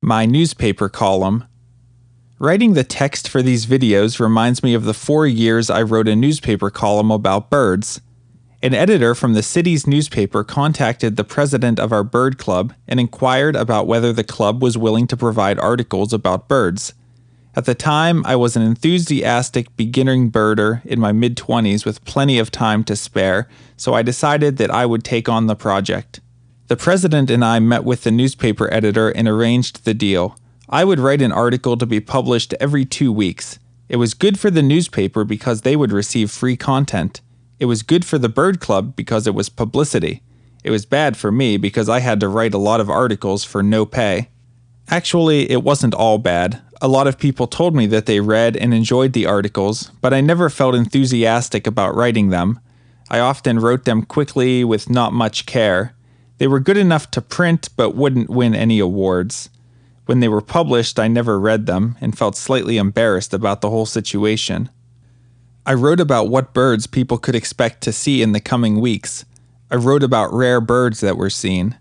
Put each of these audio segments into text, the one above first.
My newspaper column. Writing the text for these videos reminds me of the 4 years I wrote a newspaper column about birds. An editor from the city's newspaper contacted the president of our bird club and inquired about whether the club was willing to provide articles about birds. At the time, I was an enthusiastic beginning birder in my mid-20s with plenty of time to spare, so I decided that I would take on the project. The president and I met with the newspaper editor and arranged the deal. I would write an article to be published every 2 weeks. It was good for the newspaper because they would receive free content. It was good for the bird club because it was publicity. It was bad for me because I had to write a lot of articles for no pay. Actually, it wasn't all bad. A lot of people told me that they read and enjoyed the articles, but I never felt enthusiastic about writing them. I often wrote them quickly with not much care. They were good enough to print but wouldn't win any awards. When they were published, I never read them and felt slightly embarrassed about the whole situation. I wrote about what birds people could expect to see in the coming weeks. I wrote about rare birds that were seen.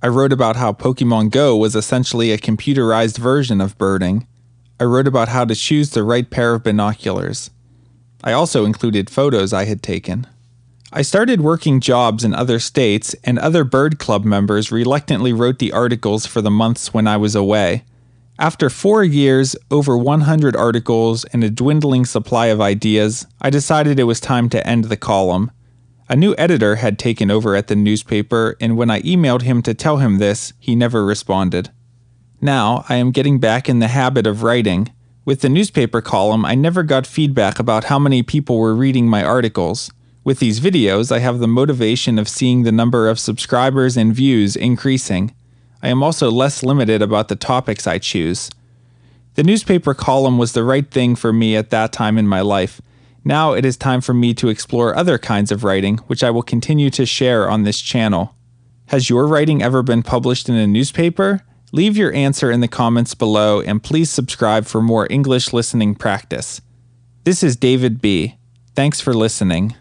I wrote about how Pokemon Go was essentially a computerized version of birding. I wrote about how to choose the right pair of binoculars. I also included photos I had taken. I started working jobs in other states, and other bird club members reluctantly wrote the articles for the months when I was away. After 4 years, over 100 articles, and a dwindling supply of ideas, I decided it was time to end the column. A new editor had taken over at the newspaper, and when I emailed him to tell him this, he never responded. Now, I am getting back in the habit of writing. With the newspaper column, I never got feedback about how many people were reading my articles. With these videos, I have the motivation of seeing the number of subscribers and views increasing. I am also less limited about the topics I choose. The newspaper column was the right thing for me at that time in my life. Now it is time for me to explore other kinds of writing, which I will continue to share on this channel. Has your writing ever been published in a newspaper? Leave your answer in the comments below, and please subscribe for more English listening practice. This is David B. Thanks for listening.